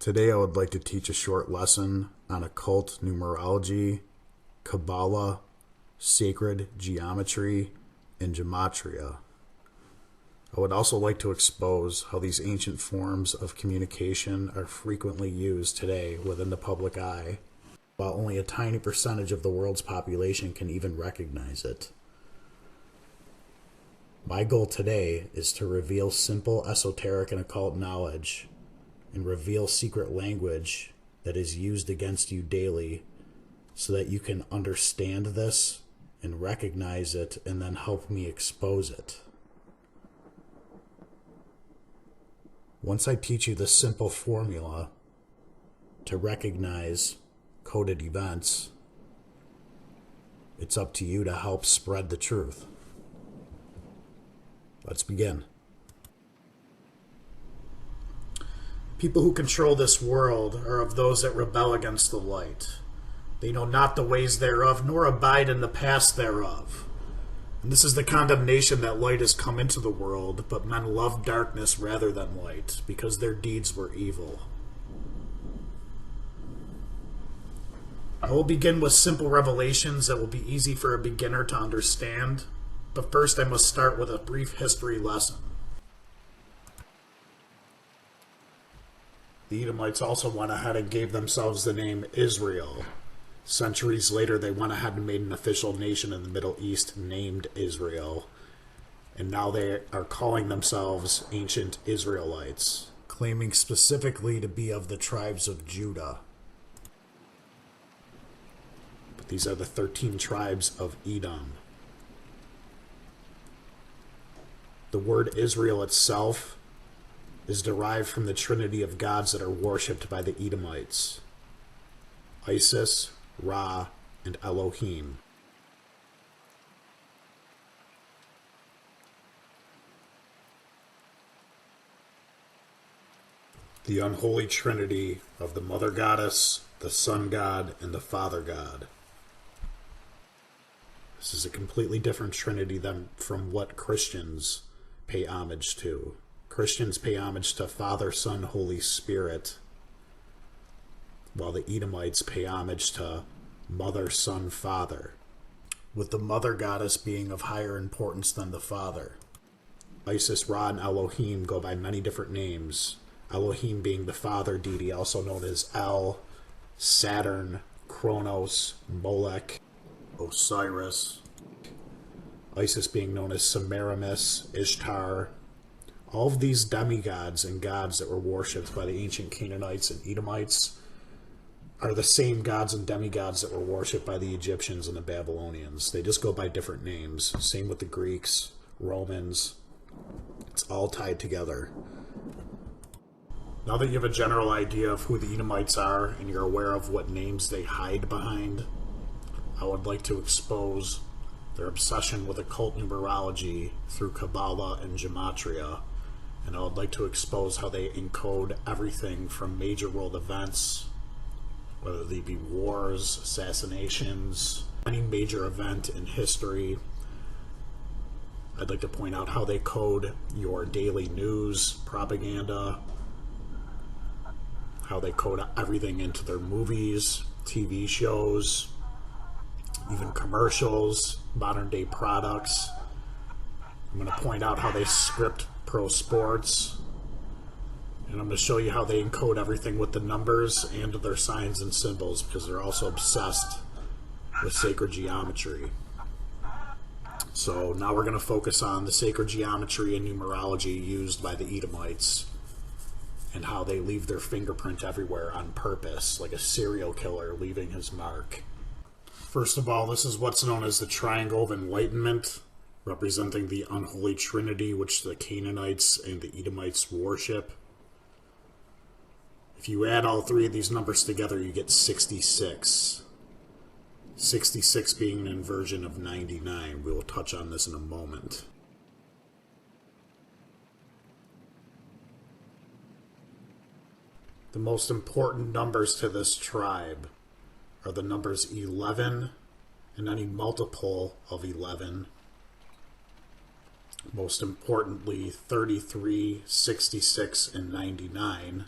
Today I would like to teach a short lesson on occult numerology, Kaballah, sacred geometry, and gematria. I would also like to expose how these ancient forms of communication are frequently used today within the public eye, while only a tiny percentage of the world's population can even recognize it. My goal today is to reveal simple esoteric and occult knowledge and reveal secret language that is used against you daily so that you can understand this and recognize it and then help me expose it. Once I teach you this simple formula to recognize coded events, it's up to you to help spread the truth. Let's begin. People who control this world are of those that rebel against the light. They know not the ways thereof, nor abide in the paths thereof. And this is the condemnation that light has come into the world, but men love darkness rather than light, because their deeds were evil. I will begin with simple revelations that will be easy for a beginner to understand, but first I must start with a brief history lesson. The Edomites also went ahead and gave themselves the name Israel. Centuries later, they went ahead and made an official nation in the Middle East named Israel. And now they are calling themselves Ancient Israelites, claiming specifically to be of the tribes of Judah. But these are the 13 tribes of Edom. The word Israel itself is derived from the trinity of gods that are worshipped by the Edomites: Isis, Ra, and Elohim. The unholy trinity of the mother goddess, the sun god, and the father god. This is a completely different trinity than from what Christians pay homage to. Christians pay homage to Father, Son, Holy Spirit, while the Edomites pay homage to Mother, Son, Father, with the mother goddess being of higher importance than the father. Isis, Ra, and Elohim go by many different names. Elohim being the father deity, also known as El, Saturn, Kronos, Molech, Osiris. Isis being known as Semiramis, Ishtar. All of these demigods and gods that were worshipped by the ancient Canaanites and Edomites are the same gods and demigods that were worshipped by the Egyptians and the Babylonians. They just go by different names. Same with the Greeks, Romans. It's all tied together. Now that you have a general idea of who the Edomites are and you're aware of what names they hide behind, I would like to expose their obsession with occult numerology through Kaballah and gematria. And I would like to expose how they encode everything from major world events, whether they be wars, assassinations, any major event in history. I'd like to point out how they code your daily news, propaganda, how they code everything into their movies, TV shows, even commercials, modern day products. I'm going to point out how they script pro sports, and I'm going to show you how they encode everything with the numbers and their signs and symbols, because they're also obsessed with sacred geometry. So now we're going to focus on the sacred geometry and numerology used by the Edomites and how they leave their fingerprint everywhere on purpose, like a serial killer leaving his mark. First of all, this is what's known as the Triangle of Enlightenment, representing the unholy trinity which the Canaanites and the Edomites worship. If you add all three of these numbers together, you get 66. 66 being an inversion of 99. We will touch on this in a moment. The most important numbers to this tribe are the numbers 11 and any multiple of 11. Most importantly, 33, 66, and 99,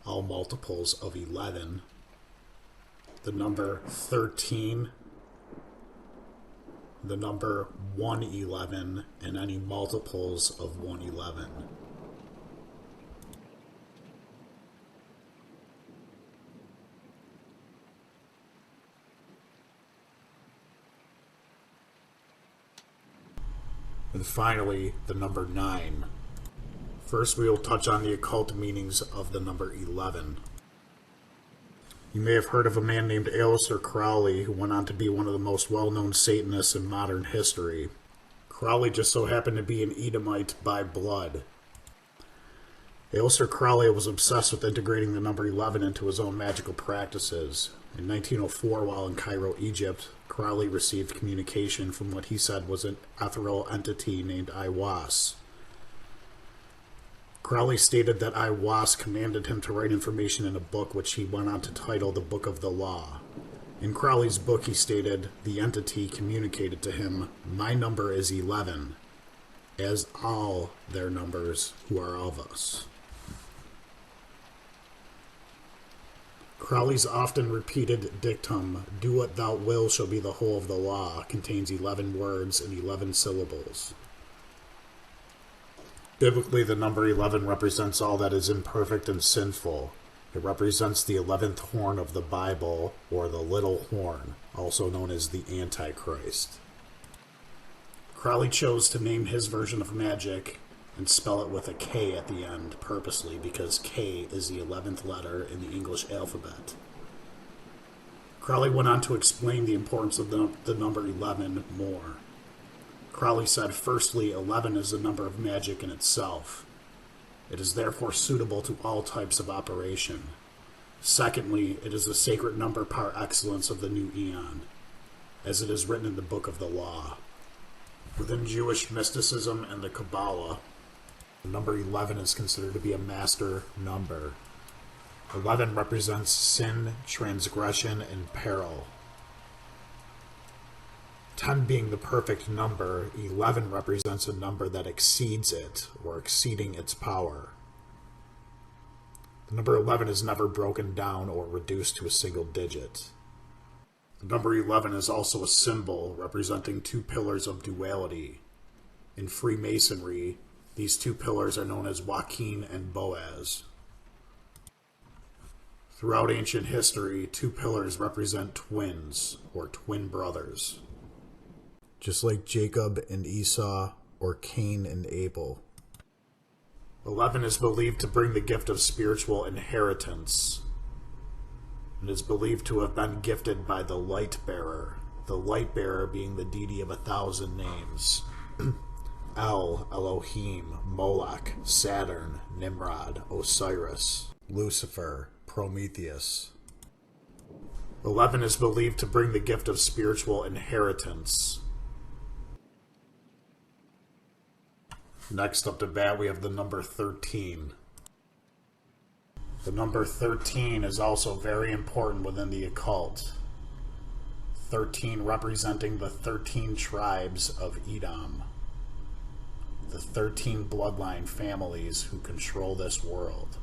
all all multiples of 11, the number 13, the number 111, and any multiples of 111. And finally, the number 9. First, we will touch on the occult meanings of the number 11. You may have heard of a man named Aleister Crowley, who went on to be one of the most well-known Satanists in modern history. Crowley just so happened to be an Edomite by blood. Aleister Crowley was obsessed with integrating the number 11 into his own magical practices. In 1904, while in Cairo, Egypt, Crowley received communication from what he said was an ethereal entity named Aiwass. Crowley stated that Aiwass commanded him to write information in a book which he went on to title the Book of the Law. In Crowley's book, he stated, the entity communicated to him, "My number is 11, as all their numbers who are of us." Crowley's often repeated dictum, "Do what thou wilt shall be the whole of the law," contains 11 words and 11 syllables. Biblically, the number 11 represents all that is imperfect and sinful. It represents the 11th horn of the Bible, or the little horn, also known as the Antichrist. Crowley chose to name his version of magic and spell it with a K at the end purposely because K is the 11th letter in the English alphabet. Crowley went on to explain the importance of the number 11 more. Crowley said, firstly, 11 is a number of magic in itself. It is therefore suitable to all types of operation. Secondly, it is a sacred number par excellence of the new eon, as it is written in the Book of the Law. Within Jewish mysticism and the Kaballah, the number 11 is considered to be a master number. 11 represents sin, transgression, and peril. 10 being the perfect number, 11 represents a number that exceeds it, or exceeding its power. The number 11 is never broken down or reduced to a single digit. The number 11 is also a symbol representing two pillars of duality. In Freemasonry, these two pillars are known as Joachim and Boaz. Throughout ancient history, two pillars represent twins, or twin brothers, just like Jacob and Esau, or Cain and Abel. 11 is believed to bring the gift of spiritual inheritance. It is believed to have been gifted by the light bearer being the deity of 1,000 names. El, Elohim, Moloch, Saturn, Nimrod, Osiris, Lucifer, Prometheus. 11 is believed to bring the gift of spiritual inheritance. Next up to bat, we have the number 13. The number 13 is also very important within the occult. 13 representing the 13 tribes of Edom, the 13 bloodline families who control this world.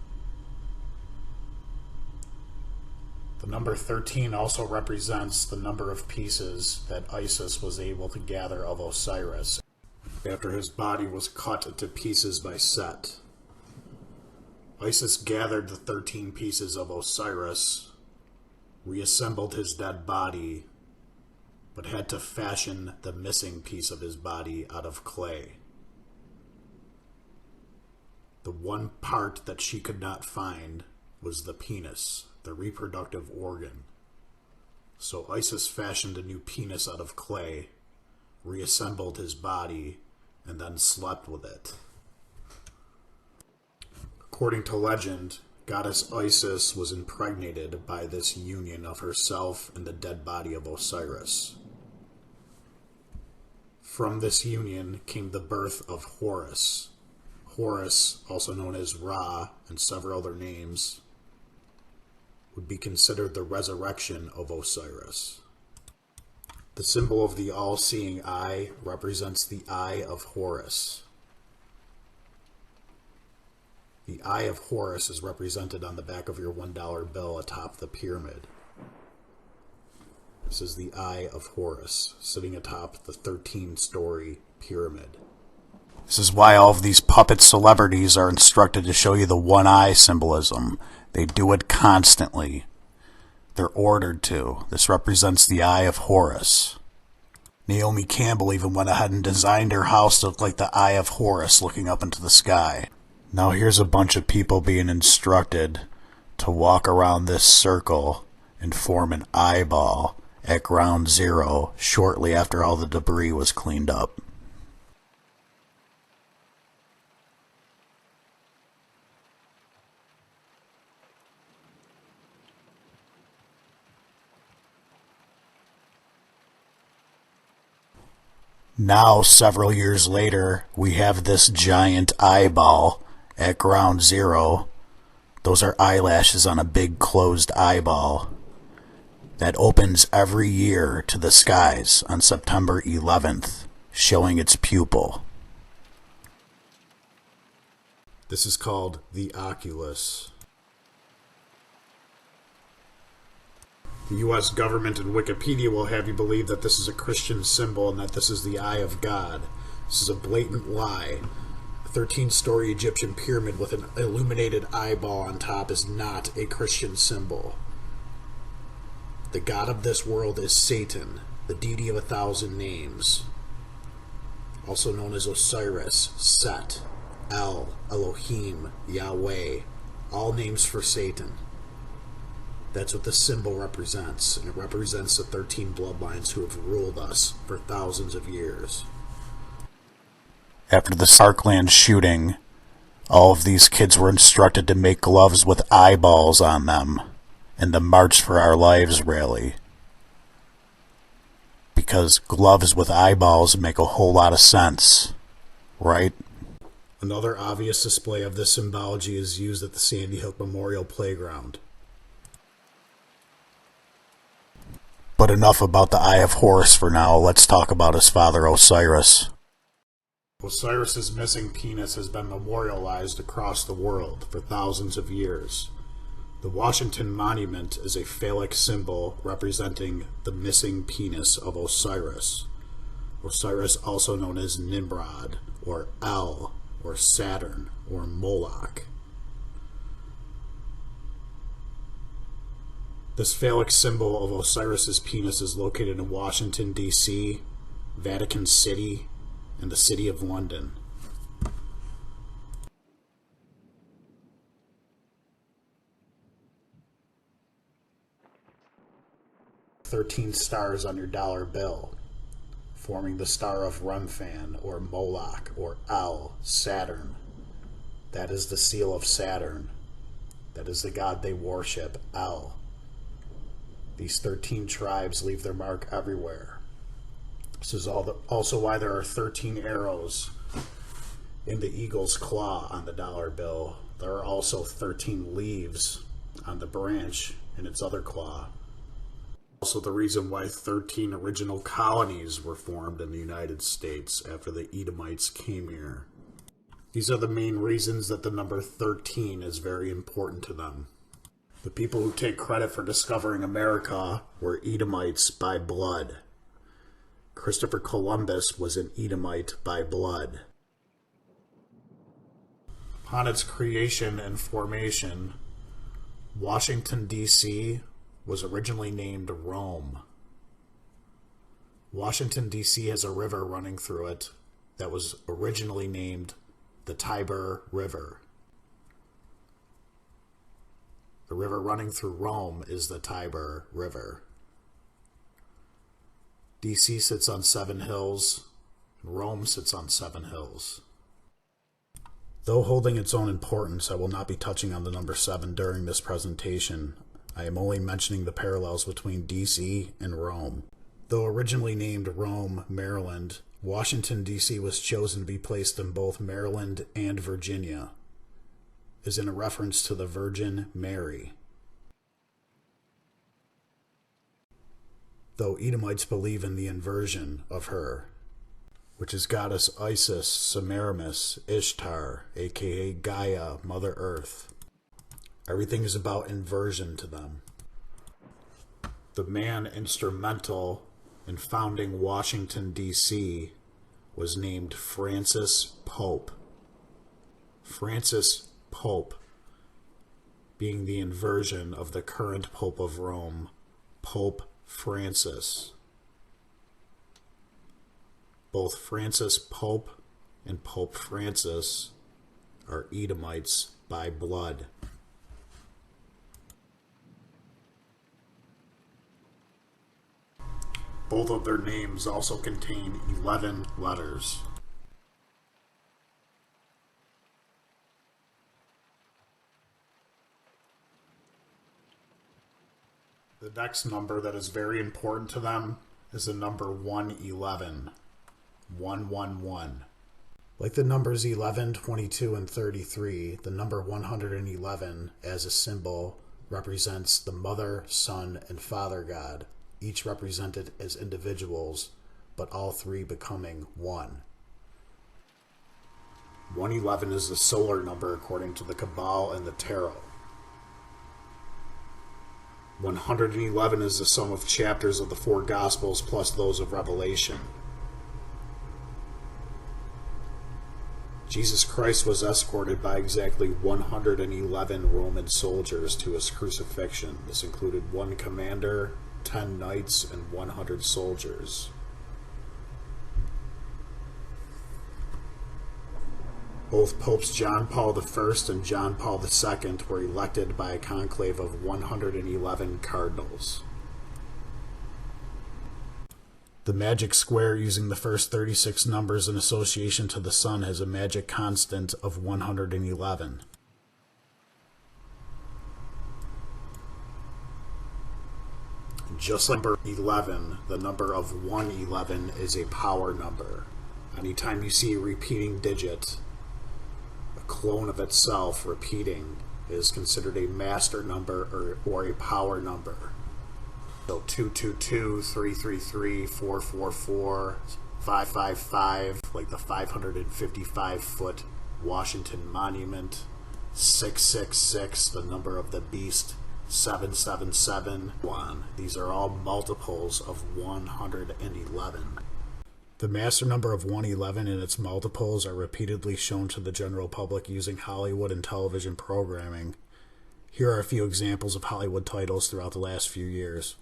The number 13 also represents the number of pieces that Isis was able to gather of Osiris after his body was cut into pieces by Set. Isis gathered the 13 pieces of Osiris, reassembled his dead body, but had to fashion the missing piece of his body out of clay. The one part that she could not find was the penis, the reproductive organ. So Isis fashioned a new penis out of clay, reassembled his body, and then slept with it. According to legend, goddess Isis was impregnated by this union of herself and the dead body of Osiris. From this union came the birth of Horus. Horus, also known as Ra and several other names, would be considered the resurrection of Osiris. The symbol of the all-seeing eye represents the eye of Horus. The Eye of Horus is represented on the back of your $1 bill atop the pyramid. This is the Eye of Horus, sitting atop the 13-story pyramid. This is why all of these puppet celebrities are instructed to show you the one eye symbolism. They do it constantly. They're ordered to. This represents the Eye of Horus. Naomi Campbell even went ahead and designed her house to look like the Eye of Horus looking up into the sky. Now here's a bunch of people being instructed to walk around this circle and form an eyeball at ground zero shortly after all the debris was cleaned up. Now, several years later, we have this giant eyeball at ground zero. Those are eyelashes on a big closed eyeball that opens every year to the skies on September 11th, showing its pupil. This is called the oculus. The U.S. government and Wikipedia will have you believe that this is a Christian symbol and that this is the Eye of God. This is a blatant lie. A 13-story Egyptian pyramid with an illuminated eyeball on top is not a Christian symbol. The god of this world is Satan, the deity of 1,000 names, also known as Osiris, Set, El, Elohim, Yahweh, all names for Satan. That's what the symbol represents, and it represents the 13 bloodlines who have ruled us for thousands of years. After the Sarkland shooting, all of these kids were instructed to make gloves with eyeballs on them in the March for Our Lives rally. Because gloves with eyeballs make a whole lot of sense, right? Another obvious display of this symbology is used at the Sandy Hook Memorial Playground. But enough about the Eye of Horus for now. Let's talk about his father, Osiris. Osiris's missing penis has been memorialized across the world for thousands of years. The Washington Monument is a phallic symbol representing the missing penis of Osiris. Osiris, also known as Nimrod, or El, or Saturn, or Moloch. This phallic symbol of Osiris's penis is located in Washington, D.C., Vatican City, and the City of London. "13 stars on your dollar bill, forming the star of Remphan, or Moloch, or El, Saturn. That is the seal of Saturn. That is the god they worship, El. These 13 tribes leave their mark everywhere. This is also why there are 13 arrows in the eagle's claw on the dollar bill. There are also 13 leaves on the branch in its other claw. Also the reason why 13 original colonies were formed in the United States after the Edomites came here. These are the main reasons that the number 13 is very important to them. The people who take credit for discovering America were Edomites by blood. Christopher Columbus was an Edomite by blood. Upon its creation and formation, Washington, D.C. was originally named Rome. Washington, D.C. has a river running through it that was originally named the Tiber River. The river running through Rome is the Tiber River. D.C. sits on 7 hills, and Rome sits on 7 hills. Though holding its own importance, I will not be touching on the number 7 during this presentation. I am only mentioning the parallels between D.C. and Rome. Though originally named Rome, Maryland, Washington, D.C. was chosen to be placed in both Maryland and Virginia, is in a reference to the Virgin Mary. Though Edomites believe in the inversion of her. which is goddess Isis, Semiramis, Ishtar, aka Gaia, Mother Earth. Everything is about inversion to them. The man instrumental in founding Washington, D.C. was named Francis Pope. Francis Pope being the inversion of the current Pope of Rome, Pope Francis. Both Francis Pope and Pope Francis are Edomites by blood. Both of their names also contain 11 letters. The next number that is very important to them is the number 111. 111. Like the numbers 11, 22, and 33, the number 111 as a symbol represents the Mother, Son, and Father God, each represented as individuals, but all three becoming one. 111 is the solar number according to the Kaballah and the Tarot. 111 is the sum of chapters of the four Gospels plus those of Revelation. Jesus Christ was escorted by exactly 111 Roman soldiers to his crucifixion. This included one commander, 10 knights, and 100 soldiers. Both Popes John Paul I and John Paul II were elected by a conclave of 111 cardinals. The magic square using the first 36 numbers in association to the sun has a magic constant of 111. Just like number 11, the number of 111 is a power number. Anytime you see a repeating digit, a clone of itself repeating, is considered a master number or a power number. So 222, 333, 444, 555, like the 555-foot Washington Monument, 666, the number of the beast, 777, 1. These are all multiples of 111. The master number of 111 and its multiples are repeatedly shown to the general public using Hollywood and television programming. Here are a few examples of Hollywood titles throughout the last few years.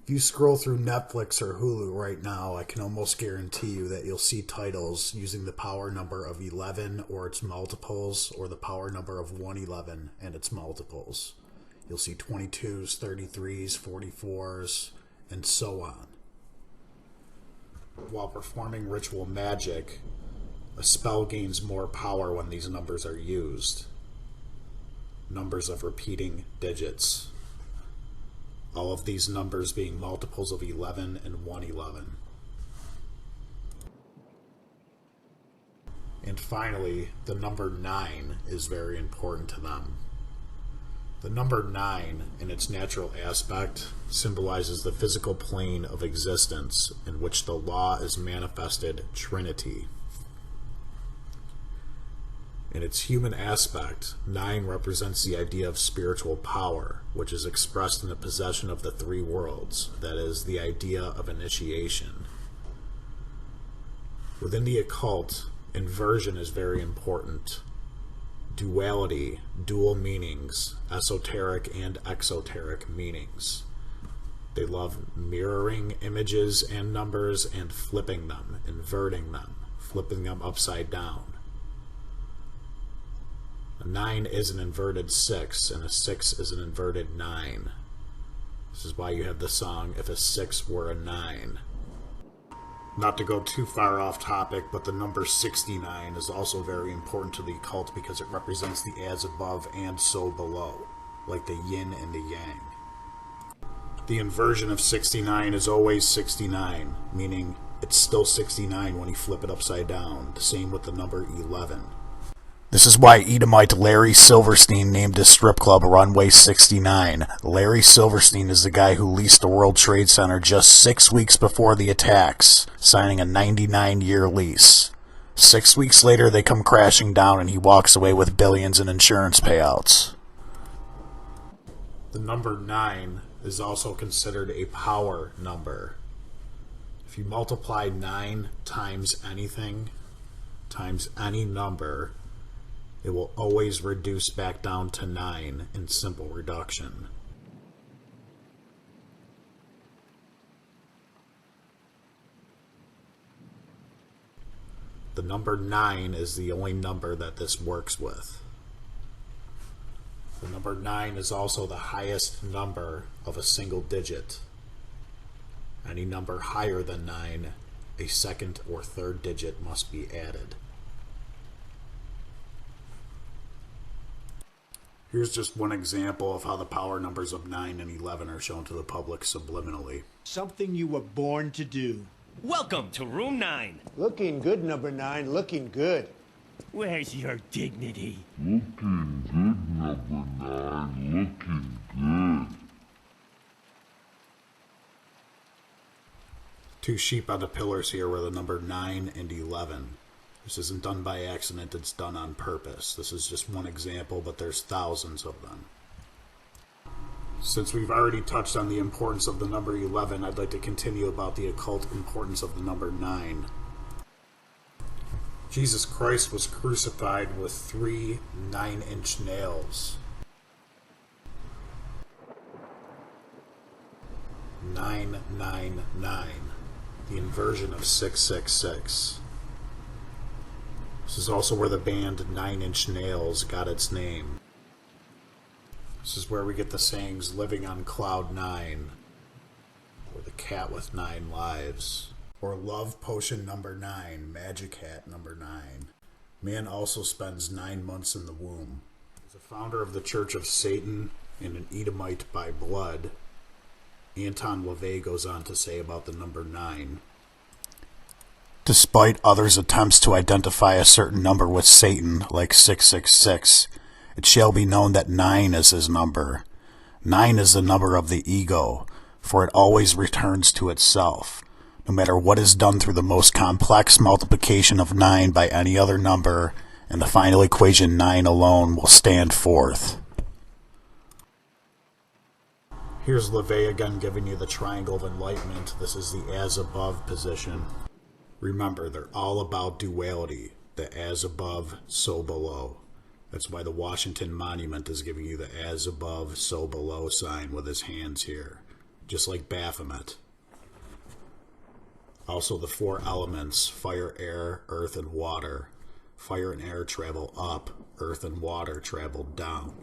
If you scroll through Netflix or Hulu right now, I can almost guarantee you that you'll see titles using the power number of 11 or its multiples, or the power number of 111 and its multiples. You'll see 22s, 33s, 44s, and so on. While performing ritual magic, a spell gains more power when these numbers are used. Numbers of repeating digits. All of these numbers being multiples of 11 and 111. And finally, the number 9 is very important to them. The number 9, in its natural aspect, symbolizes the physical plane of existence in which the law is manifested Trinity. In its human aspect, 9 represents the idea of spiritual power, which is expressed in the possession of the three worlds, that is, the idea of initiation. Within the occult, inversion is very important. Duality, dual meanings, esoteric and exoteric meanings. They love mirroring images and numbers and flipping them, inverting them, flipping them upside down. A 9 is an inverted 6, and a 6 is an inverted 9. This is why you have the song, If a 6 Were a 9. Not to go too far off topic, but the number 69 is also very important to the occult because it represents the as above and so below, like the yin and the yang. The inversion of 69 is always 69, meaning it's still 69 when you flip it upside down. The same with the number 11. This is why Edomite Larry Silverstein named his strip club Runway 69. Larry Silverstein is the guy who leased the World Trade Center just 6 weeks before the attacks, signing a 99-year lease. 6 weeks later, they come crashing down and he walks away with billions in insurance payouts. The number 9 is also considered a power number. If you multiply 9 times anything, times any number, it will always reduce back down to 9 in simple reduction. The number 9 is the only number that this works with. The number 9 is also the highest number of a single digit. Any number higher than 9, a second or third digit must be added. Here's just one example of how the power numbers of 9 and 11 are shown to the public subliminally. Something you were born to do. Welcome to room 9. Looking good, number 9. Looking good. Where's your dignity? Looking good, number 9. Looking good. 2 sheep on the pillars here were the number 9 and 11. This isn't done by accident, it's done on purpose. This is just one example, but there's thousands of them. Since we've already touched on the importance of the number 11, I'd like to continue about the occult importance of the number 9. Jesus Christ was crucified with 3 9-inch nails. 999, the inversion of 666. This is also where the band 9 Inch Nails got its name. This is where we get the sayings living on cloud 9, or the cat with 9 lives, or love potion number 9, magic hat number 9. Man also spends 9 months in the womb. As a founder of the Church of Satan and an Edomite by blood, Anton LaVey goes on to say about the number 9. Despite others' attempts to identify a certain number with Satan, like 666, it shall be known that 9 is his number. 9 is the number of the ego, for it always returns to itself. No matter what is done through the most complex multiplication of 9 by any other number, and the final equation 9 alone will stand forth. Here's LaVey again giving you the triangle of enlightenment. This is the as above position. Remember, they're all about duality, the as above, so below. That's why the Washington Monument is giving you the as above, so below sign with his hands here, just like Baphomet. Also the 4 elements, fire, air, earth, and water. Fire and air travel up, earth and water travel down.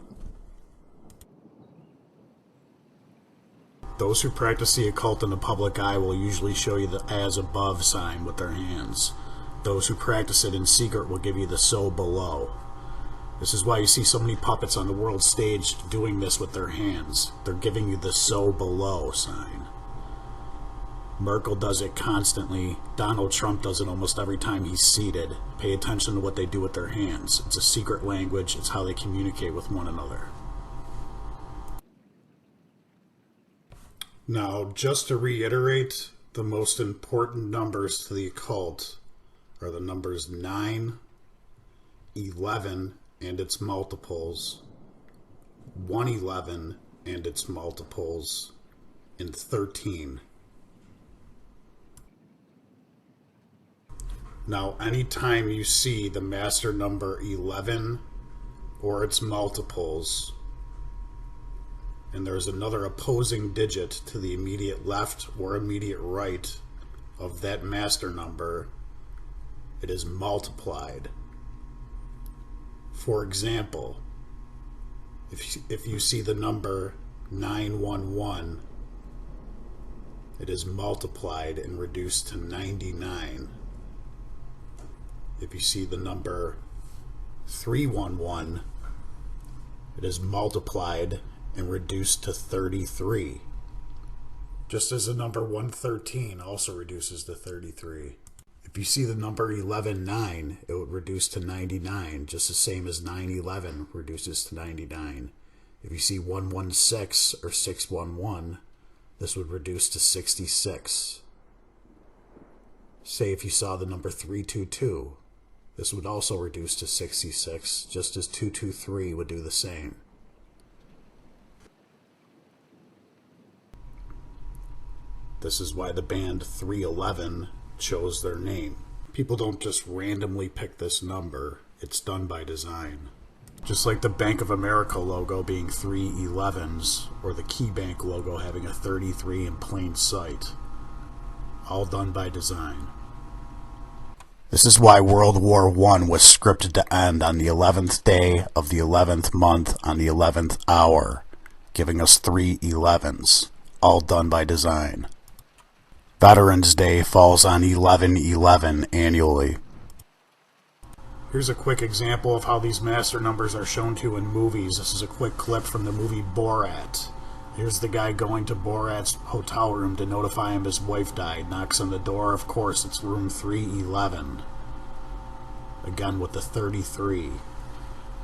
Those who practice the occult in the public eye will usually show you the as above sign with their hands. Those who practice it in secret will give you the so below. This is why you see so many puppets on the world stage doing this with their hands. They're giving you the so below sign. Merkel does it constantly. Donald Trump does it almost every time he's seated. Pay attention to what they do with their hands. It's a secret language. It's how they communicate with one another. Now, just to reiterate, the most important numbers to the occult are the numbers 9, 11, and its multiples, 111 and its multiples, and 13. Now, anytime you see the master number 11 or its multiples, and there's another opposing digit to the immediate left or immediate right of that master number, it is multiplied. For example, if you see the number 911, it is multiplied and reduced to 99. If you see the number 311, it is multiplied and reduced to 33. Just as the number 113 also reduces to 33. If you see the number 11-9, it would reduce to 99, just the same as 9-11 reduces to 99. If you see 116 or 611, this would reduce to 66. Say if you saw the number 322, this would also reduce to 66, just as 223 would do the same. This is why the band 311 chose their name. People don't just randomly pick this number, it's done by design. Just like the Bank of America logo being 3 11s, or the Key Bank logo having a 33 in plain sight. All done by design. This is why World War I was scripted to end on the 11th day of the 11th month on the 11th hour, giving us 3 11s, all done by design. Veterans Day falls on 11/11 annually. Here's a quick example of how these master numbers are shown to in movies. This is a quick clip from the movie Borat. Here's the guy going to Borat's hotel room to notify him his wife died. Knocks on the door. Of course, it's room 311. Again with the 33.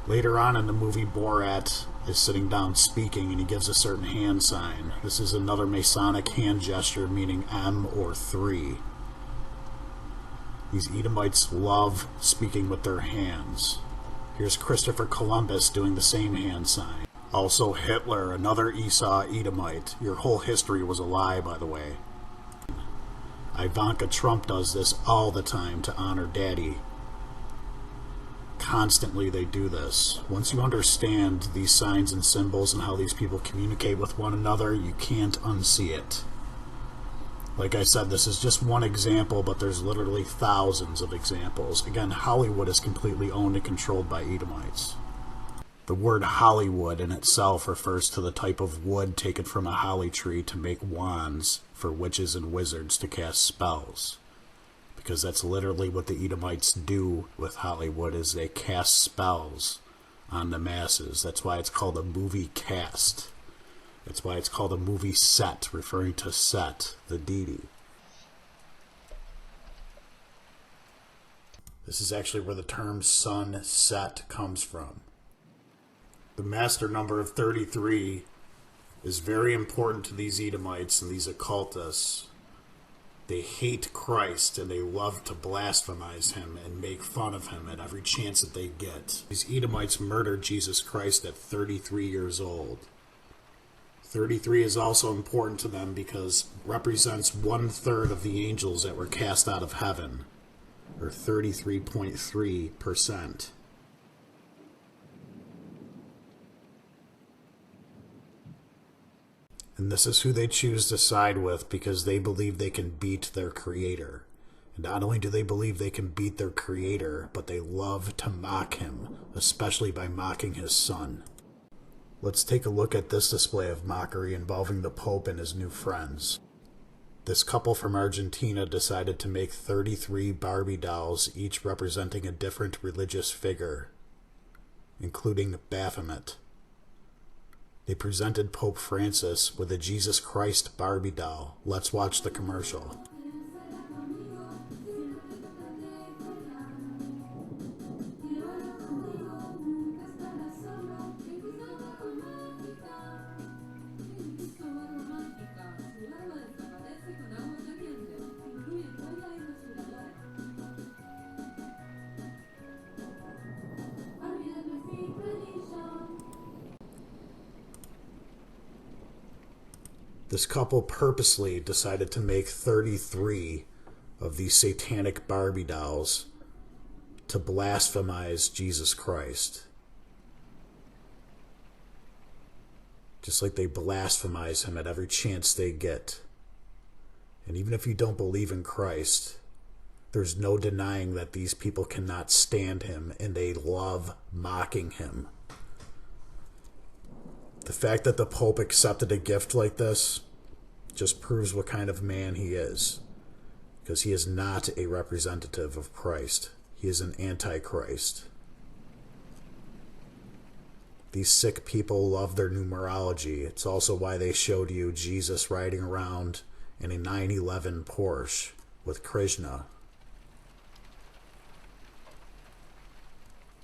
Later on in the movie, Borat is sitting down speaking and he gives a certain hand sign. This is another Masonic hand gesture meaning M or 3. These Edomites love speaking with their hands. Here's Christopher Columbus doing the same hand sign. Also Hitler, another Esau Edomite. Your whole history was a lie, by the way. Ivanka Trump does this all the time to honor Daddy. Constantly they do this. Once you understand these signs and symbols and how these people communicate with one another, you can't unsee it. Like I said, this is just one example, but there's literally thousands of examples. Again, Hollywood is completely owned and controlled by Edomites. The word Hollywood in itself refers to the type of wood taken from a holly tree to make wands for witches and wizards to cast spells. Because that's literally what the Edomites do with Hollywood, is they cast spells on the masses. That's why it's called a movie cast. That's why it's called a movie set, referring to Set, the deity. This is actually where the term sun set comes from. The master number of 33 is very important to these Edomites and these occultists. They hate Christ and they love to blasphemize him and make fun of him at every chance that they get. These Edomites murdered Jesus Christ at 33 years old. 33 is also important to them because it represents 1/3 of the angels that were cast out of heaven, or 33.3%. And this is who they choose to side with because they believe they can beat their creator. And not only do they believe they can beat their creator, but they love to mock him, especially by mocking his son. Let's take a look at this display of mockery involving the Pope and his new friends. This couple from Argentina decided to make 33 Barbie dolls, each representing a different religious figure, including Baphomet. They presented Pope Francis with a Jesus Christ Barbie doll. Let's watch the commercial. This couple purposely decided to make 33 of these satanic Barbie dolls to blasphemize Jesus Christ. Just like they blasphemize him at every chance they get. And even if you don't believe in Christ, there's no denying that these people cannot stand him and they love mocking him. The fact that the Pope accepted a gift like this just proves what kind of man he is. Because he is not a representative of Christ. He is an antichrist. These sick people love their numerology. It's also why they showed you Jesus riding around in a 911 Porsche with Krishna.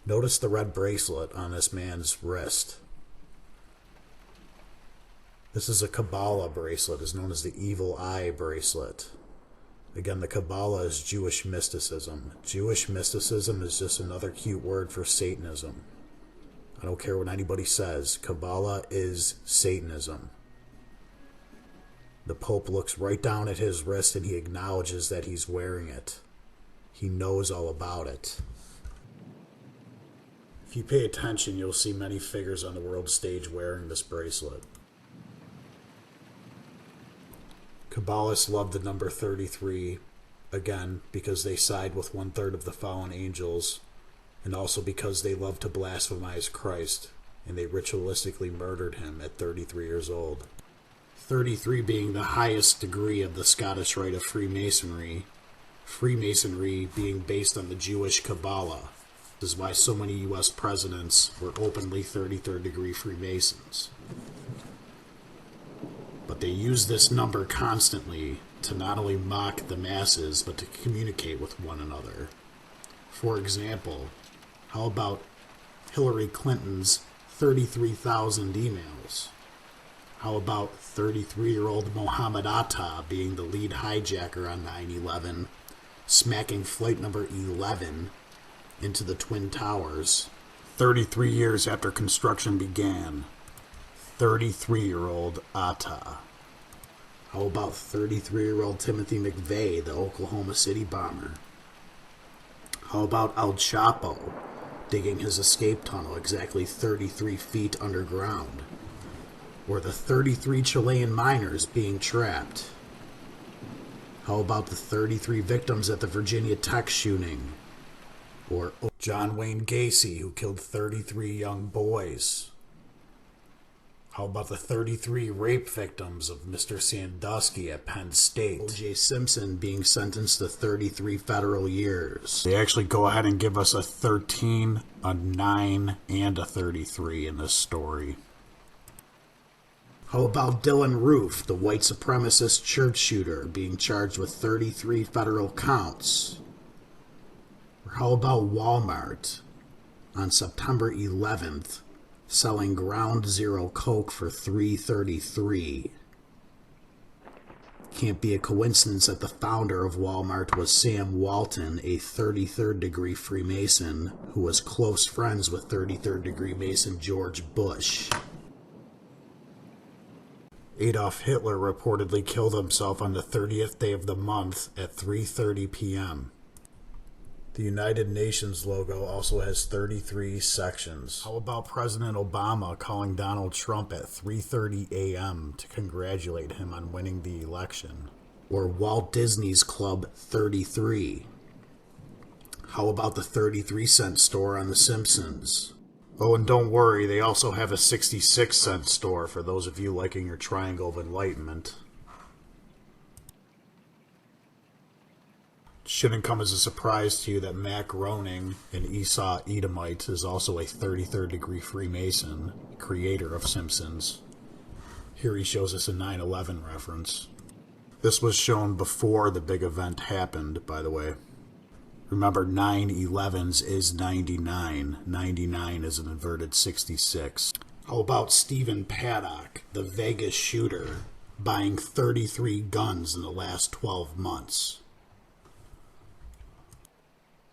Notice the red bracelet on this man's wrist. This is a Kaballah bracelet. It's known as the Evil Eye bracelet. Again, the Kaballah is Jewish mysticism. Jewish mysticism is just another cute word for Satanism. I don't care what anybody says. Kaballah is Satanism. The Pope looks right down at his wrist and he acknowledges that he's wearing it. He knows all about it. If you pay attention, you'll see many figures on the world stage wearing this bracelet. Kabbalists love the number 33, again, because they side with 1/3 of the fallen angels, and also because they love to blasphemize Christ, and they ritualistically murdered him at 33 years old. 33 being the highest degree of the Scottish Rite of Freemasonry, Freemasonry being based on the Jewish Kabbalah. This is why so many U.S. presidents were openly 33rd degree Freemasons. But they use this number constantly to not only mock the masses, but to communicate with one another. For example, how about Hillary Clinton's 33,000 emails? How about 33-year-old Mohammed Atta being the lead hijacker on 9/11, smacking flight number 11 into the Twin Towers 33 years after construction began? 33-year-old Atta. How about 33-year-old Timothy McVeigh, the Oklahoma City bomber? How about El Chapo digging his escape tunnel exactly 33 feet underground? Or the 33 Chilean miners being trapped? How about the 33 victims at the Virginia Tech shooting? Or John Wayne Gacy, who killed 33 young boys? How about the 33 rape victims of Mr. Sandusky at Penn State? O.J. Simpson being sentenced to 33 federal years. They actually go ahead and give us a 13, a 9, and a 33 in this story. How about Dylan Roof, the white supremacist church shooter, being charged with 33 federal counts? Or how about Walmart on September 11th selling Ground Zero Coke for $3.33? Can't be a coincidence that the founder of Walmart was Sam Walton, a 33rd degree Freemason who was close friends with 33rd degree Mason George Bush. Adolf Hitler reportedly killed himself on the 30th day of the month at 3:30 p.m. The United Nations logo also has 33 sections. How about President Obama calling Donald Trump at 3:30 a.m. to congratulate him on winning the election? Or Walt Disney's Club 33. How about the 33-cent store on The Simpsons? Oh, and don't worry, they also have a 66-cent store for those of you liking your Triangle of Enlightenment. Shouldn't come as a surprise to you that Mac Groening, an Esau Edomite, is also a 33rd degree Freemason, creator of Simpsons. Here he shows us a 9/11 reference. This was shown before the big event happened, by the way. Remember, 9/11s is 99. 99 is an inverted 66. How about Stephen Paddock, the Vegas shooter, buying 33 guns in the last 12 months?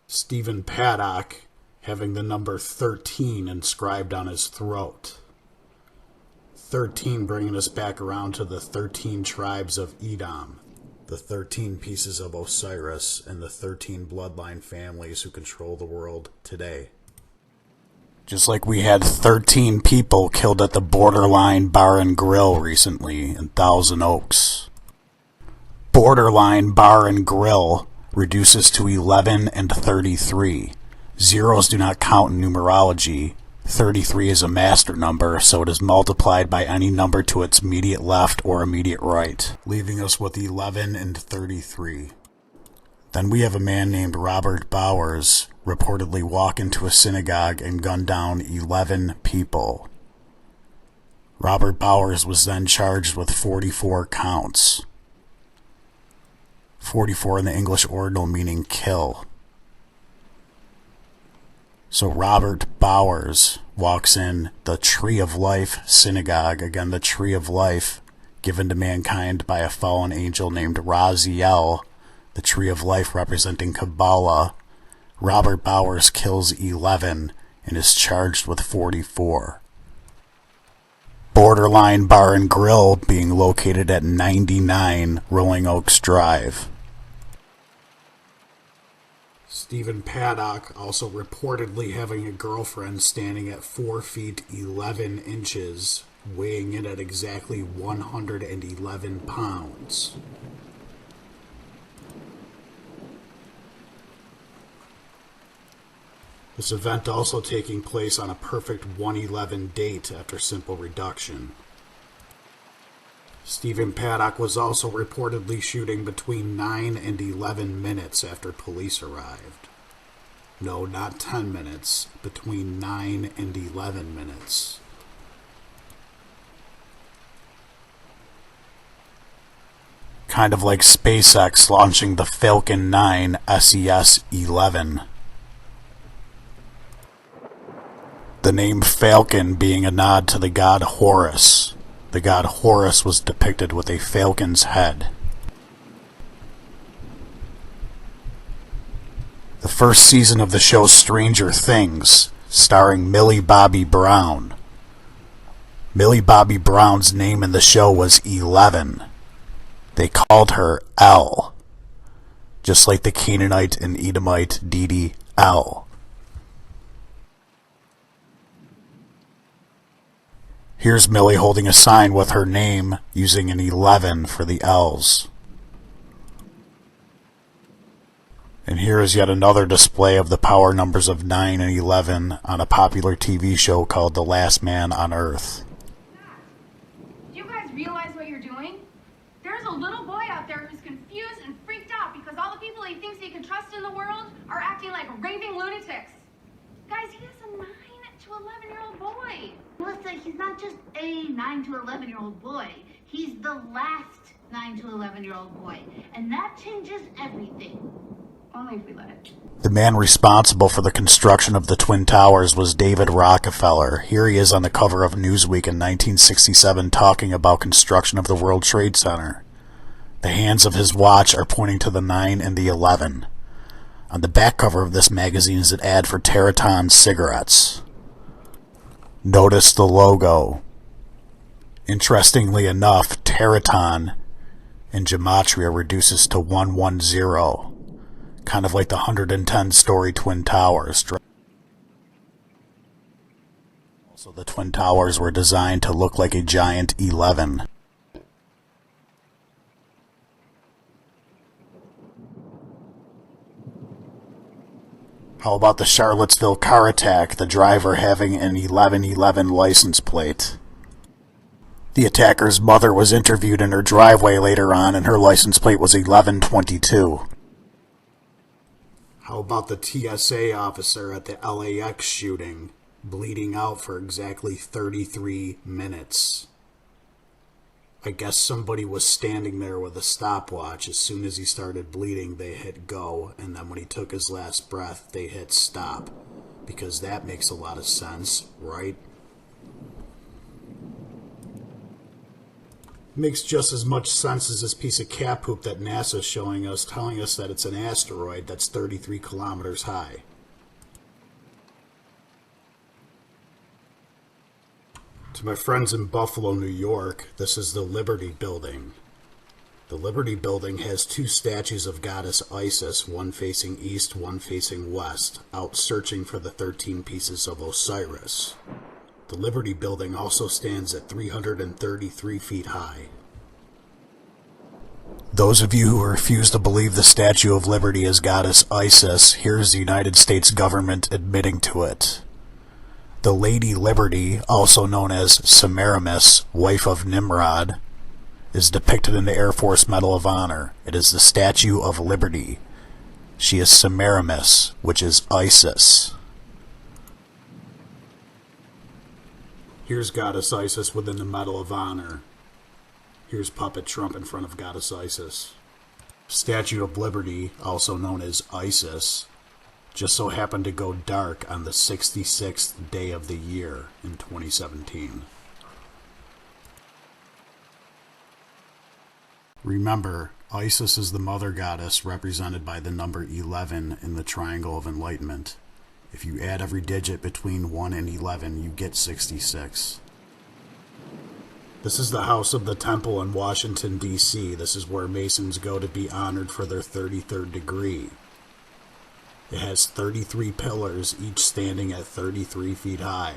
Stephen Paddock having the number 13 inscribed on his throat. 13 bringing us back around to the 13 tribes of Edom, the 13 pieces of Osiris, and the 13 bloodline families who control the world today. Just like we had 13 people killed at the Borderline Bar and Grill recently in Thousand Oaks. Borderline Bar and Grill reduces to 11 and 33. Zeros do not count in numerology. 33 is a master number, so it is multiplied by any number to its immediate left or immediate right, leaving us with 11 and 33. Then we have a man named Robert Bowers reportedly walk into a synagogue and gun down 11 people. Robert Bowers was then charged with 44 counts. 44 in the English ordinal meaning kill. So Robert Bowers walks in the Tree of Life synagogue, again the Tree of Life, given to mankind by a fallen angel named Raziel, the Tree of Life representing Kaballah. Robert Bowers kills 11 and is charged with 44. Borderline Bar and Grill being located at 99 Rolling Oaks Drive. Stephen Paddock also reportedly having a girlfriend standing at 4 feet 11 inches, weighing in at exactly 111 pounds. This event also taking place on a perfect 111 date after simple reduction. Stephen Paddock was also reportedly shooting between 9 and 11 minutes after police arrived. No, not 10 minutes, between 9 and 11 minutes. Kind of like SpaceX launching the Falcon 9 SES-11. The name Falcon being a nod to the god Horus. The god Horus was depicted with a falcon's head. The first season of the show Stranger Things, starring Millie Bobby Brown. Millie Bobby Brown's name in the show was 11. They called her El, just like the Canaanite and Edomite deity El. Here's Millie holding a sign with her name using an 11 for the L's. And here is yet another display of the power numbers of 9 and 11 on a popular TV show called The Last Man on Earth. Do you guys realize what you're doing? There's a little boy out there who's confused and freaked out because all the people he thinks he can trust in the world are acting like raving lunatics. Guys, he is a 9 to 11-year-old boy. Melissa, he's not just a 9 to 11-year-old boy. He's the last 9 to 11-year-old boy. And that changes everything. Only if we let it. The man responsible for the construction of the Twin Towers was David Rockefeller. Here he is on the cover of Newsweek in 1967 talking about construction of the World Trade Center. The hands of his watch are pointing to the 9 and the 11. On the back cover of this magazine is an ad for Terraton cigarettes. Notice the logo. Interestingly enough, Terraton in gematria reduces to 110. Kind of like the 110-story Twin Towers. Also, the Twin Towers were designed to look like a giant 11. How about the Charlottesville car attack, the driver having an 1111 license plate? The attacker's mother was interviewed in her driveway later on, and her license plate was 1122. How about the TSA officer at the LAX shooting, bleeding out for exactly 33 minutes? I guess somebody was standing there with a stopwatch. As soon as he started bleeding, they hit go, and then when he took his last breath, they hit stop. Because that makes a lot of sense, right? Makes just as much sense as this piece of cat poop that NASA's showing us, telling us that it's an asteroid that's 33 kilometers high. To my friends in Buffalo, New York, this is the Liberty Building. The Liberty Building has two statues of goddess Isis, one facing east, one facing west, out searching for the 13 pieces of Osiris. The Liberty Building also stands at 333 feet high. Those of you who refuse to believe the Statue of Liberty is goddess Isis, here's the United States government admitting to it. The Lady Liberty, also known as Semiramis, wife of Nimrod, is depicted in the Air Force Medal of Honor. It is the Statue of Liberty. She is Semiramis, which is Isis. Here's Goddess Isis within the Medal of Honor. Here's Puppet Trump in front of Goddess Isis. Statue of Liberty, also known as Isis, just so happened to go dark on the 66th day of the year in 2017. Remember, Isis is the mother goddess represented by the number 11 in the Triangle of Enlightenment. If you add every digit between 1 and 11, you get 66. This is the House of the Temple in Washington, D.C. This is where Masons go to be honored for their 33rd degree. It has 33 pillars, each standing at 33 feet high.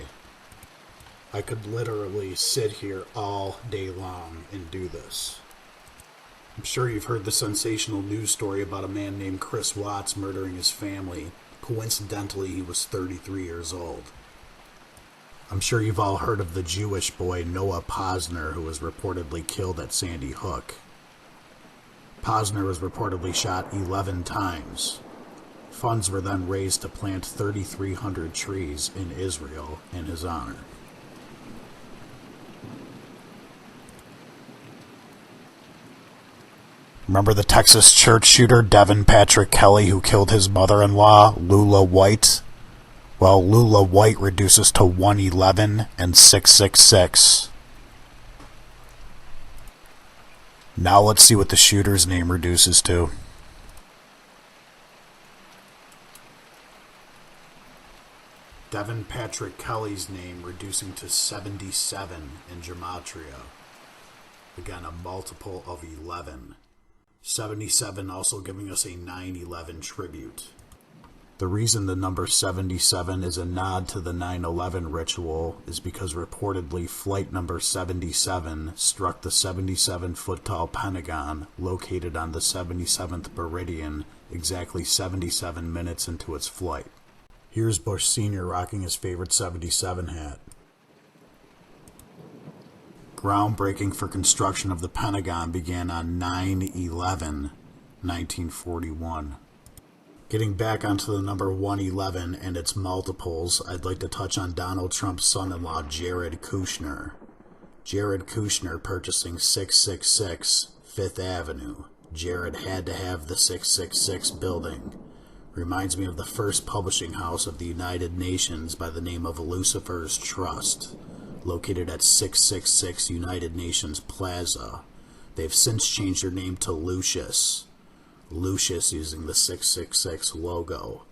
I could literally sit here all day long and do this. I'm sure you've heard the sensational news story about a man named Chris Watts murdering his family. Coincidentally, he was 33 years old. I'm sure you've all heard of the Jewish boy Noah Posner, who was reportedly killed at Sandy Hook. Posner was reportedly shot 11 times. Funds were then raised to plant 3,300 trees in Israel in his honor. Remember the Texas church shooter Devin Patrick Kelly who killed his mother-in-law, Lula White? Well, Lula White reduces to 111 and 666. Now let's see what the shooter's name reduces to. Devin Patrick Kelly's name reducing to 77 in gematria. Again, a multiple of 11. 77 also giving us a 9/11 tribute. The reason the number 77 is a nod to the 9/11 ritual is because reportedly flight number 77 struck the 77-foot-tall Pentagon located on the 77th meridian exactly 77 minutes into its flight. Here's Bush Sr. rocking his favorite 77 hat. Groundbreaking for construction of the Pentagon began on 9/11, 1941. Getting back onto the number 111 and its multiples, I'd like to touch on Donald Trump's son-in-law, Jared Kushner. Jared Kushner purchasing 666 Fifth Avenue. Jared had to have the 666 building. Reminds me of the first publishing house of the United Nations by the name of Lucifer's Trust, located at 666 United Nations Plaza. They've since changed their name to Lucius. Lucius using the 666 logo.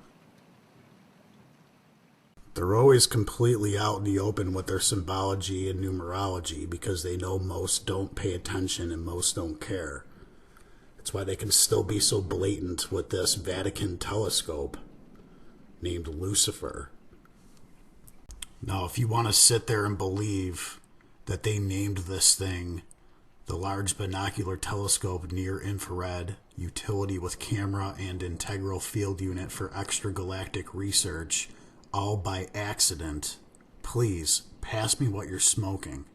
They're always completely out in the open with their symbology and numerology because they know most don't pay attention and most don't care. That's why they can still be so blatant with this Vatican telescope named Lucifer. Now, if you want to sit there and believe that they named this thing the Large Binocular Telescope Near Infrared Utility with Camera and Integral Field Unit for Extragalactic Research, all by accident, please pass me what you're smoking.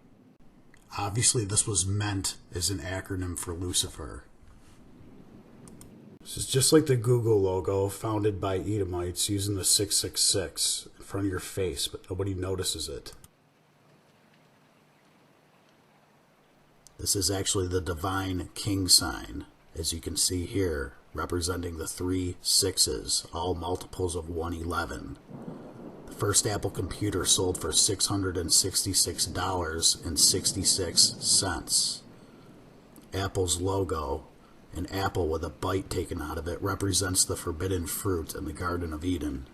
Obviously, this was meant as an acronym for Lucifer. This is just like the Google logo founded by Edomites using the 666 in front of your face, but nobody notices it. This is actually the divine king sign, as you can see here, representing the 3 6s, all multiples of 111. The first Apple computer sold for $666.66. Apple's logo, an apple with a bite taken out of it, represents the forbidden fruit in the Garden of Eden.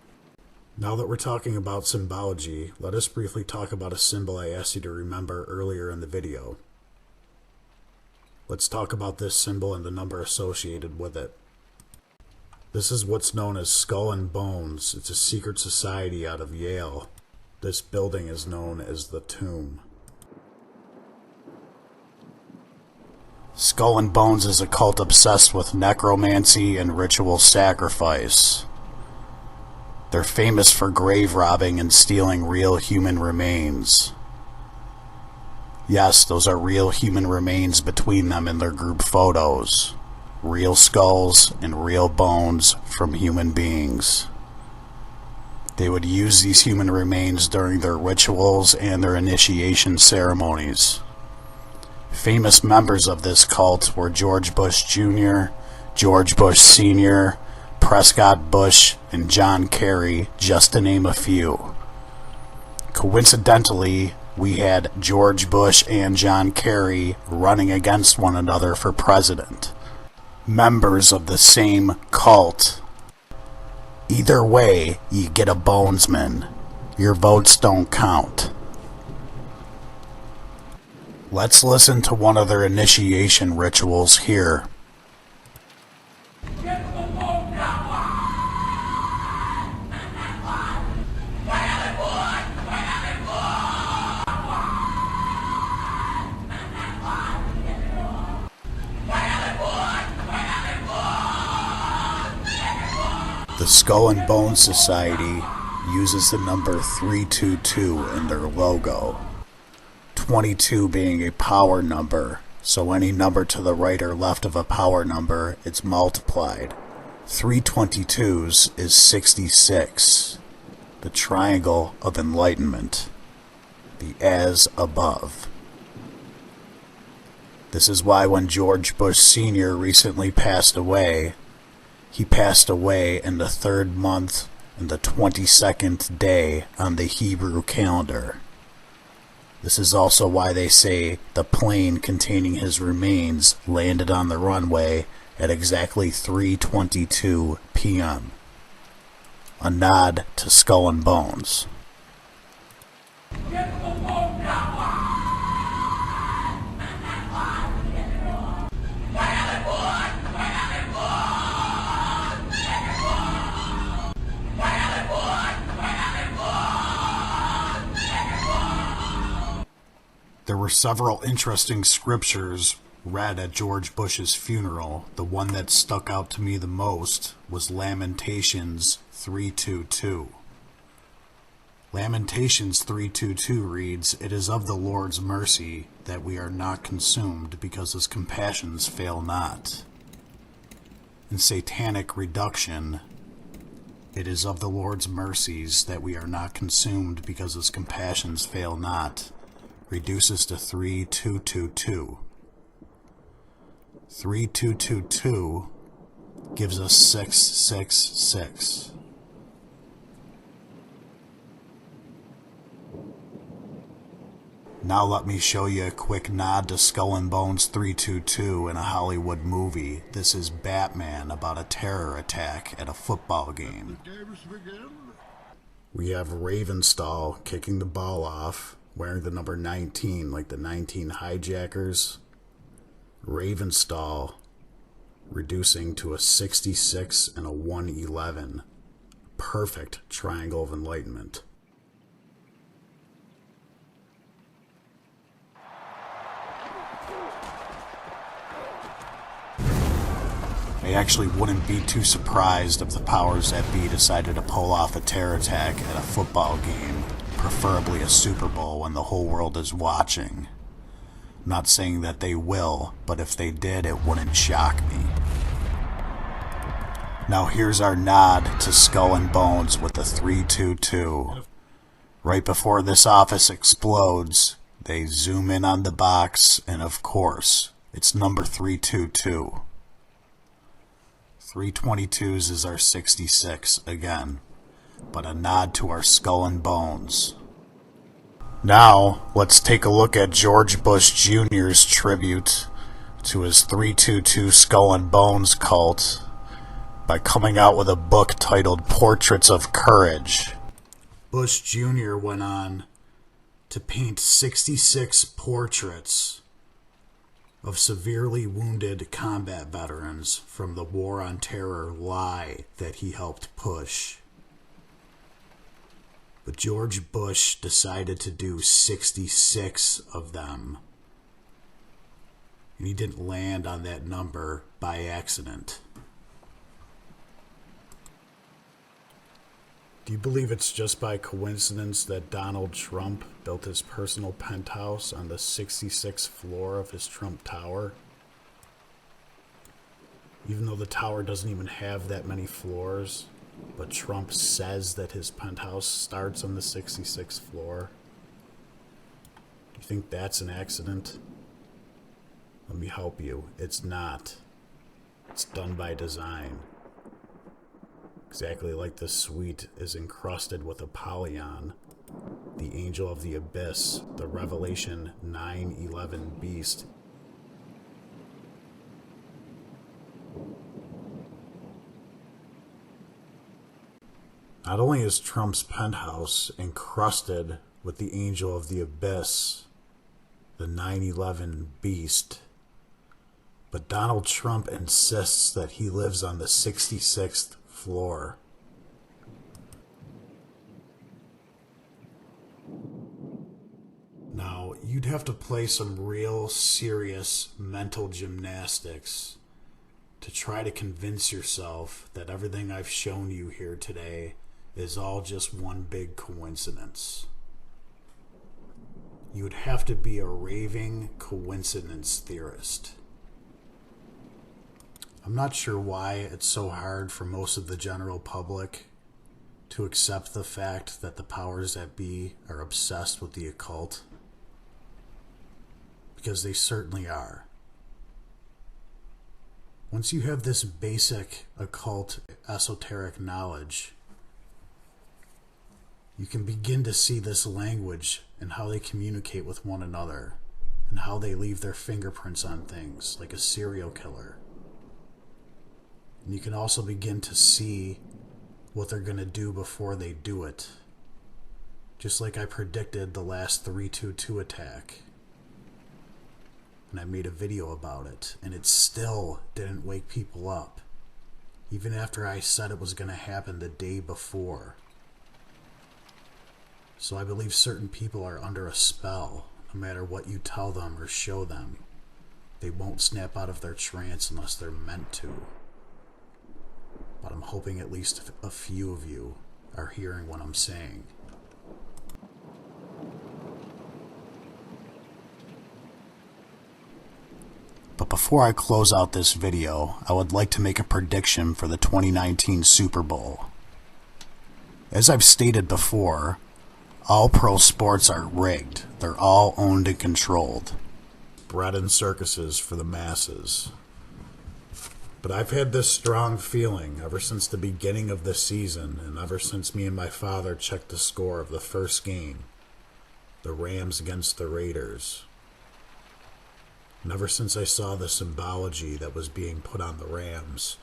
Now that we're talking about symbology, let us briefly talk about a symbol I asked you to remember earlier in the video. Let's talk about this symbol and the number associated with it. This is what's known as Skull and Bones. It's a secret society out of Yale. This building is known as the Tomb. Skull and Bones is a cult obsessed with necromancy and ritual sacrifice. They're famous for grave robbing and stealing real human remains. Yes, those are real human remains between them in their group photos. Real skulls and real bones from human beings. They would use these human remains during their rituals and their initiation ceremonies. Famous members of this cult were George Bush Jr., George Bush Sr., Prescott Bush and John Kerry, just to name a few. Coincidentally, we had George Bush and John Kerry running against one another for president. Members of the same cult. Either way, you get a bonesman. Your votes don't count. Let's listen to one of their initiation rituals here. The Skull and Bones Society uses the number 322 in their logo. 22 being a power number, so any number to the right or left of a power number, it's multiplied. 322s is 66, the triangle of enlightenment, the as above. This is why when George Bush Sr. recently passed away, he passed away in the third month and the 22nd day on the Hebrew calendar. This is also why they say the plane containing his remains landed on the runway at exactly 3:22 p.m. A nod to Skull and Bones. There were several interesting scriptures read at George Bush's funeral. The one that stuck out to me the most was Lamentations 3:22. Lamentations 3:22 reads, "It is of the Lord's mercy that we are not consumed, because his compassions fail not." In Satanic Reduction, "It is of the Lord's mercies that we are not consumed, because his compassions fail not," reduces to 3222. 3222 gives us 666. Now let me show you a quick nod to Skull and Bones 322 in a Hollywood movie. This is Batman about a terror attack at a football game. We have Ravenstall kicking the ball off, wearing the number 19 like the 19 hijackers. Ravenstall reducing to a 66 and a 111. Perfect triangle of enlightenment. I actually wouldn't be too surprised if the powers that be decided to pull off a terror attack at a football game, preferably a Super Bowl when the whole world is watching. I'm not saying that they will, but if they did, it wouldn't shock me. Now here's our nod to Skull and Bones with the 322. Right before this office explodes, they zoom in on the box, and of course, it's number 322. 322s is our 66 again, but a nod to our Skull and Bones. Now, let's take a look at George Bush Jr.'s tribute to his 322 Skull and Bones cult by coming out with a book titled Portraits of Courage. Bush Jr. went on to paint 66 portraits of severely wounded combat veterans from the War on Terror lie that he helped push. But George Bush decided to do 66 of them. And he didn't land on that number by accident. Do you believe it's just by coincidence that Donald Trump built his personal penthouse on the 66th floor of his Trump Tower? Even though the tower doesn't even have that many floors, but Trump says that his penthouse starts on the 66th floor. Do you think that's an accident? Let me help you. It's not. It's done by design. Exactly like the suite is encrusted with Apollyon, the angel of the abyss, the Revelation 9:11 beast. Not only is Trump's penthouse encrusted with the angel of the abyss, the 9/11 beast, but Donald Trump insists that he lives on the 66th floor. Now, you'd have to play some real serious mental gymnastics to try to convince yourself that everything I've shown you here today is all just one big coincidence. You would have to be a raving coincidence theorist. I'm not sure why it's so hard for most of the general public to accept the fact that the powers that be are obsessed with the occult, because they certainly are. Once you have this basic occult esoteric knowledge, you can begin to see this language and how they communicate with one another and how they leave their fingerprints on things like a serial killer. And you can also begin to see what they're going to do before they do it. Just like I predicted the last 322 attack. And I made a video about it, and it still didn't wake people up, even after I said it was going to happen the day before. So I believe certain people are under a spell. No matter what you tell them or show them, they won't snap out of their trance unless they're meant to. But I'm hoping at least a few of you are hearing what I'm saying. But before I close out this video, I would like to make a prediction for the 2019 Super Bowl. As I've stated before, all pro sports are rigged. They're all owned and controlled. Bread and circuses for the masses. But I've had this strong feeling ever since the beginning of the season, and ever since me and my father checked the score of the first game, the Rams against the Raiders. And ever since I saw the symbology that was being put on the Rams,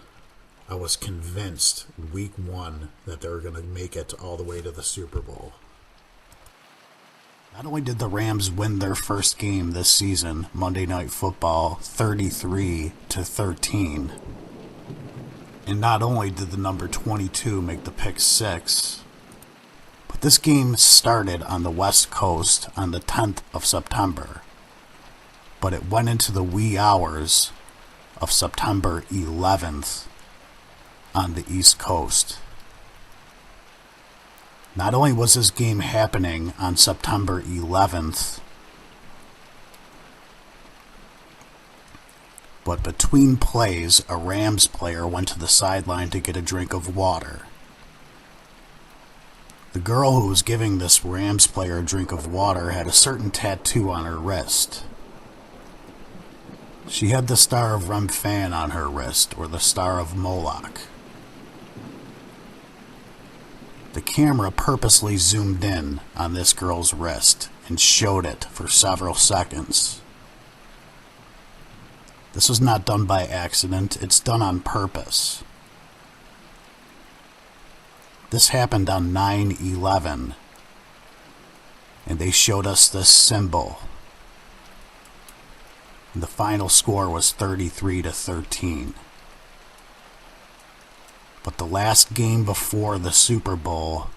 I was convinced week one that they were going to make it all the way to the Super Bowl. Not only did the Rams win their first game this season, Monday Night Football, 33-13, and not only did the number 22 make the pick six, but this game started on the West Coast on the 10th of September, but it went into the wee hours of September 11th on the East Coast. Not only was this game happening on September 11th, but between plays, a Rams player went to the sideline to get a drink of water. The girl who was giving this Rams player a drink of water had a certain tattoo on her wrist. She had the Star of Remphan on her wrist, or the Star of Moloch. The camera purposely zoomed in on this girl's wrist and showed it for several seconds. This was not done by accident, it's done on purpose. This happened on 9/11, and they showed us this symbol. And the final score was 33-13. But the last game before the Super Bowl,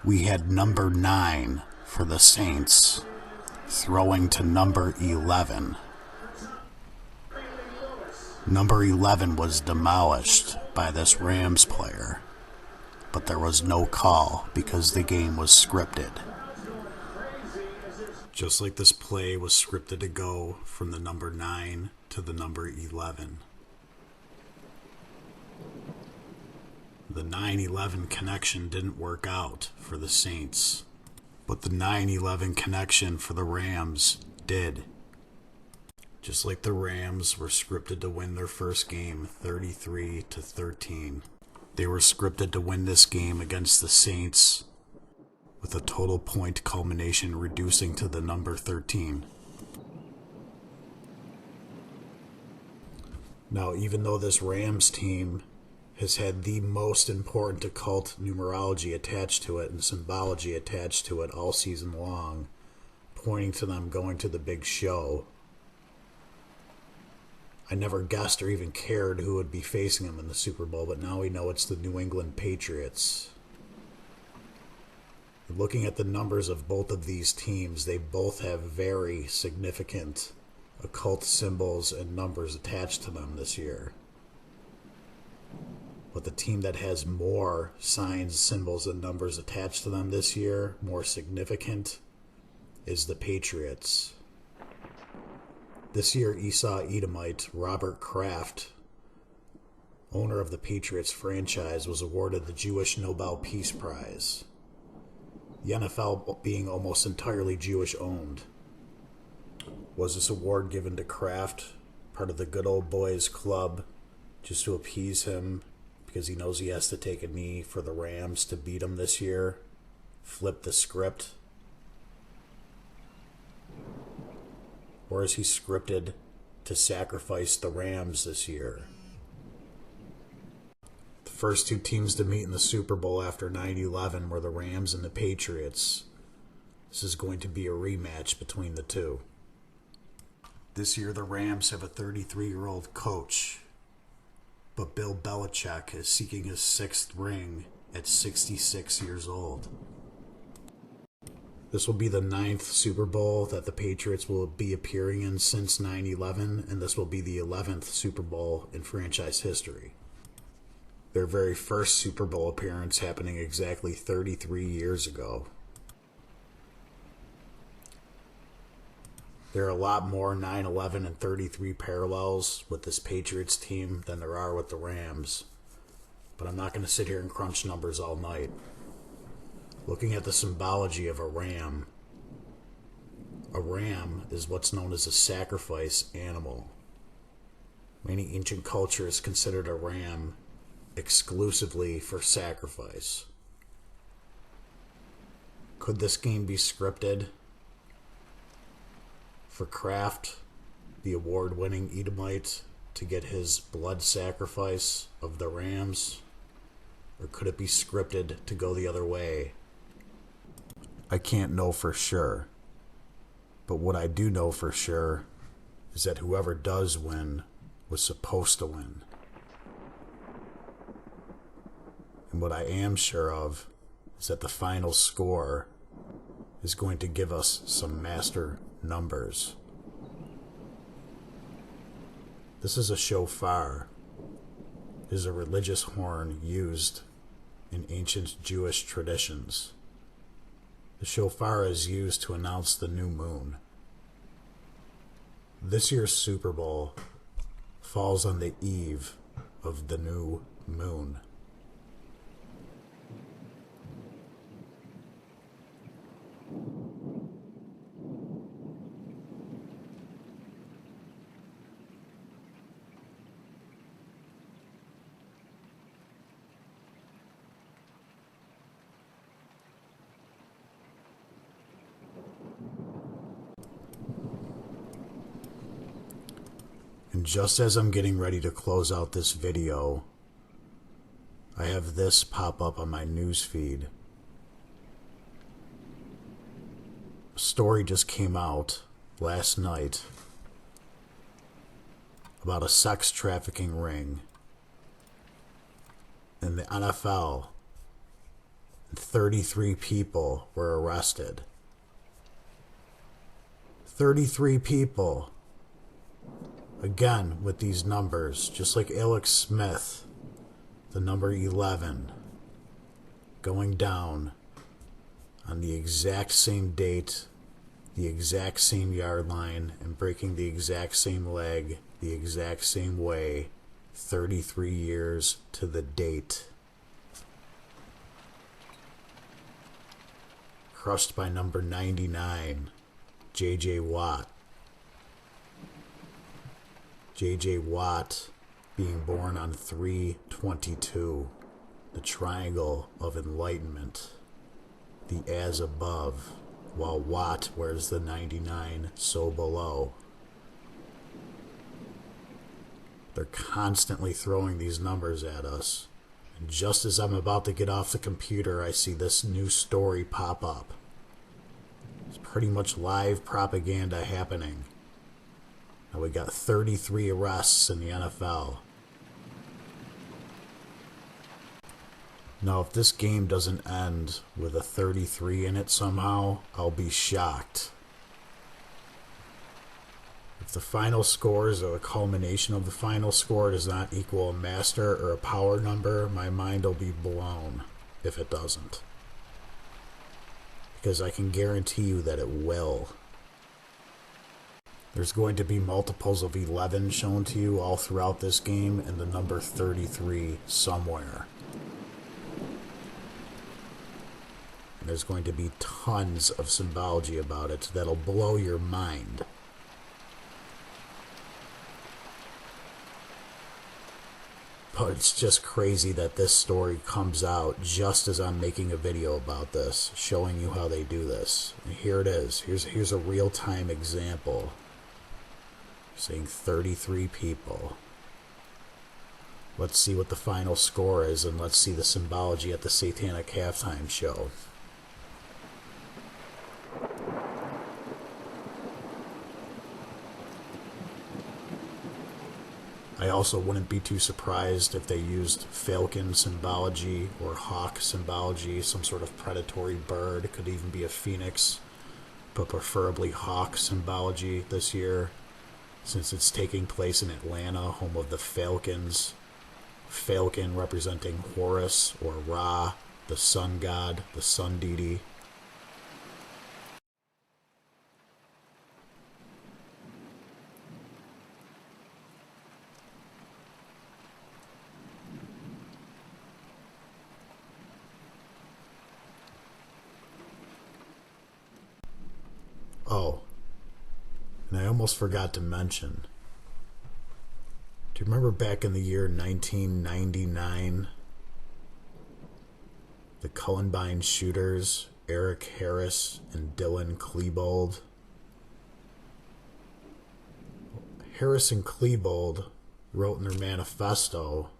we had number 9 for the Saints throwing to number 11. Number 11 was demolished by this Rams player, but there was no call because the game was scripted. Just like this play was scripted to go from the number 9 to the number 11. The 9/11 connection didn't work out for the Saints, but the 9/11 connection for the Rams did. Just like the Rams were scripted to win their first game 33-13. They were scripted to win this game against the Saints, with a total point culmination reducing to the number 13. Now, even though this Rams team has had the most important occult numerology attached to it and symbology attached to it all season long, pointing to them going to the big show, I never guessed or even cared who would be facing them in the Super Bowl, but now we know it's the New England Patriots. Looking at the numbers of both of these teams, they both have very significant occult symbols and numbers attached to them this year. But the team that has more signs, symbols, and numbers attached to them this year, more significant, is the Patriots. This year, Esau Edomite Robert Kraft, owner of the Patriots franchise, was awarded the Jewish Nobel Peace Prize. The NFL being almost entirely Jewish owned. Was this award given to Kraft, part of the good old boys club, just to appease him because he knows he has to take a knee for the Rams to beat him this year? Flip the script? Or is he scripted to sacrifice the Rams this year? The first two teams to meet in the Super Bowl after 9/11 were the Rams and the Patriots. This is going to be a rematch between the two. This year the Rams have a 33-year-old coach, but Bill Belichick is seeking his 6th ring at 66 years old. This will be the 9th Super Bowl that the Patriots will be appearing in since 9/11, and this will be the 11th Super Bowl in franchise history. Their very first Super Bowl appearance happening exactly 33 years ago. There are a lot more 9/11 and 33 parallels with this Patriots team than there are with the Rams, but I'm not going to sit here and crunch numbers all night. Looking at the symbology of a ram is what's known as a sacrifice animal. Many ancient cultures considered a ram exclusively for sacrifice. Could this game be scripted for Kraft, the award-winning Edomite, to get his blood sacrifice of the Rams? Or could it be scripted to go the other way? I can't know for sure. But what I do know for sure is that whoever does win was supposed to win. And what I am sure of is that the final score is going to give us some master numbers. This is a shofar. It is a religious horn used in ancient Jewish traditions. The shofar is used to announce the new moon. This year's Super Bowl falls on the eve of the new moon. And just as I'm getting ready to close out this video, I have this pop up on my news feed. A story just came out last night about a sex trafficking ring in the NFL. 33 people were arrested. 33 people. Again, with these numbers, just like Alex Smith, the number 11, going down on the exact same date, the exact same yard line, and breaking the exact same leg, the exact same way, 33 years to the date. Crushed by number 99, J.J. Watt. J.J. Watt being born on 3/22, the triangle of enlightenment, the as above, while what wears the 99 so below. They're constantly throwing these numbers at us. And just as I'm about to get off the computer, I see this new story pop up. It's pretty much live propaganda happening. Now we got 33 arrests in the NFL. Now if this game doesn't end with a 33 in it somehow, I'll be shocked. If the final scores or the culmination of the final score does not equal a master or a power number, my mind will be blown if it doesn't. Because I can guarantee you that it will. There's going to be multiples of 11 shown to you all throughout this game and the number 33 somewhere. And there's going to be tons of symbology about it that'll blow your mind. But it's just crazy that this story comes out just as I'm making a video about this, showing you how they do this. And here it is. Here's a real-time example. Saying 33 people. Let's see what the final score is, and let's see the symbology at the Satanic Halftime Show. I also wouldn't be too surprised if they used falcon symbology or hawk symbology, some sort of predatory bird. It could even be a phoenix, but preferably hawk symbology this year, since it's taking place in Atlanta, home of the Falcons. Falcon representing Horus or Ra, the sun god, the sun deity. Oh, and I almost forgot to mention. Do you remember back in the year 1999? The Columbine shooters, Eric Harris and Dylan Klebold. Harris and Klebold wrote in their manifesto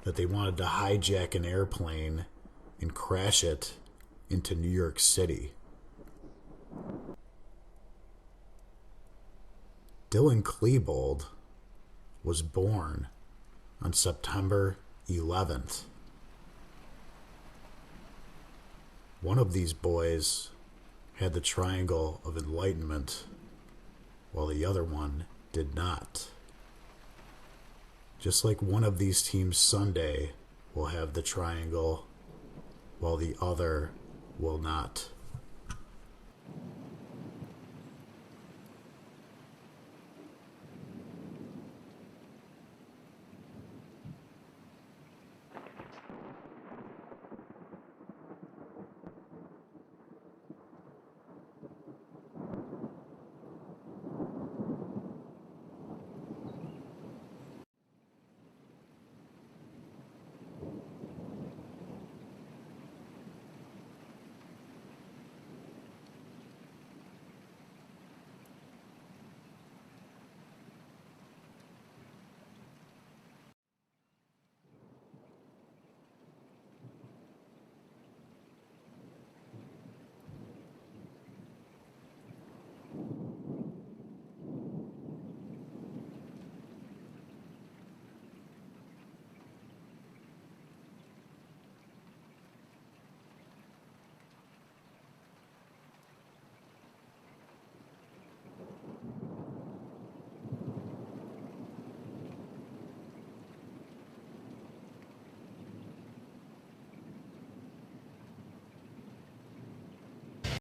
that they wanted to hijack an airplane and crash it into New York City. Dylan Klebold was born on September 11th. One of these boys had the Triangle of Enlightenment, while the other one did not. Just like one of these teams Sunday will have the triangle, while the other will not.